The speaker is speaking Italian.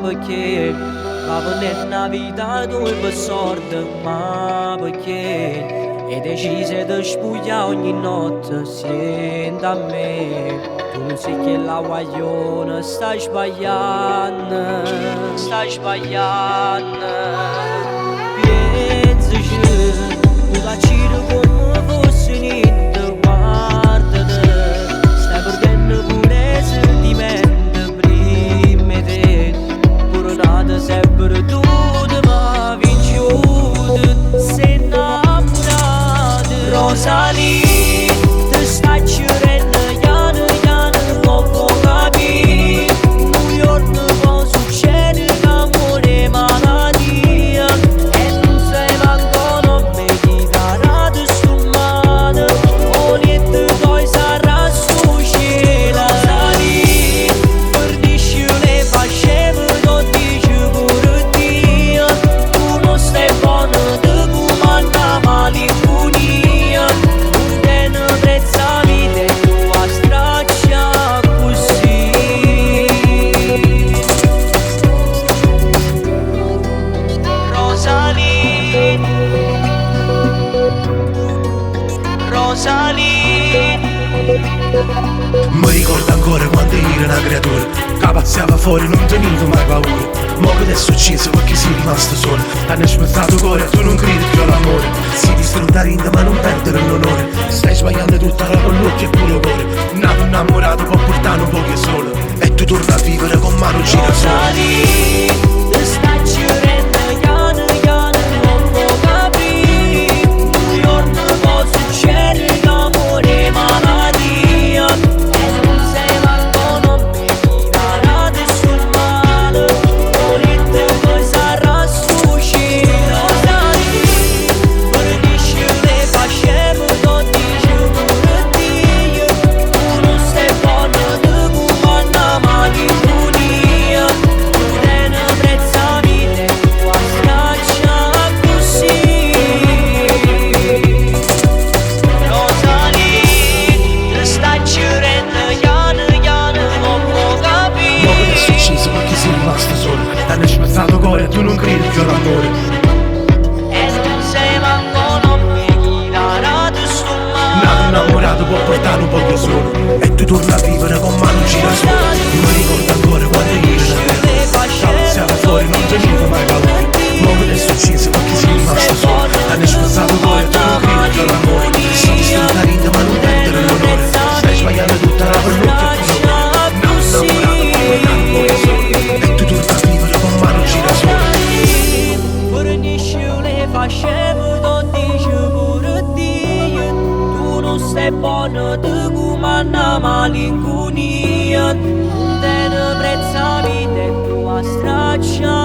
perché va nella vita dove sorda, ma perché e decise di spugliare ogni notte sente a me. Tu non sai che la guagliona stai sbagliando, stai sbagliando. Pensaci, tu la giro come fosse niente, guardate, stai perdendo pure sentimenti prima di te. Pure nata sempre tu, ma vinciuta, sei innamorata. Rosalie, ti stai cercando piano piano, non puoi capire. Un giorno può succedere che amore è malattia, e non sei manco non mi chitarrate sto male, volete poi sarà sto cielo. Rosalie, perdisci le facciamo, non dici pure Dio, tu non stai buono di comanda malinconia, non te ne prezza vita e tu a straccia così. Rosalie, Rosalie. Mi ricordo ancora quando ero una creatura che pazziava fuori, non tenevo mai paura. Mo che adesso è ucciso perché sei rimasto solo, hanno spezzato cuore e tu non credi più all'amore. Si distrutta rinda ma non perdere l'onore, stai sbagliando tutta la con l'occhio e pure cuore. Nato innamorato può portare un poco solo, e tu torna a vivere con mano girasole. Rosalie, ti stai cercando piano piano, non puoi capire. Un giorno può succedere che amore è malattia, e non sei manco non mi chitarrate sul male, volete poi sarà sto cielo. Rosalie, perdisci le facciamo, non dici pure Dio, tu non sei buono di comanda malinconia, tu te ne prezza vita e tu a straccia così. Rosalie, ti stai cercando piano piano, non puoi Mo che capire. adesso è ucciso perché sei rimasto solo, hanno spezzato cuore e tu non credi più all'amore. E non sei manco non mi chitarrate sto Nato male. innamorato può portare un poco solo, e tu torna a vivere con mano girasole. Mi ricordo ancora quando ero una creatura che pazziava fuori, non tenevo mai paura. Mo che adesso è ucciso perché sei rimasto solo, hanno spezzato cuore e tu non credi più all'amore. Si distrutta rinda ma non perdere l'onore, stai sbagliando tutta la con l'occhio e pure cuore. Nato innamorato può portare un poco solo, e tu torna a vivere con mano girasole. Fornisci le facciamo, non dici pure Dio, tu non sei buono di comanda malinconia, non te ne prezza vita e tu a straccia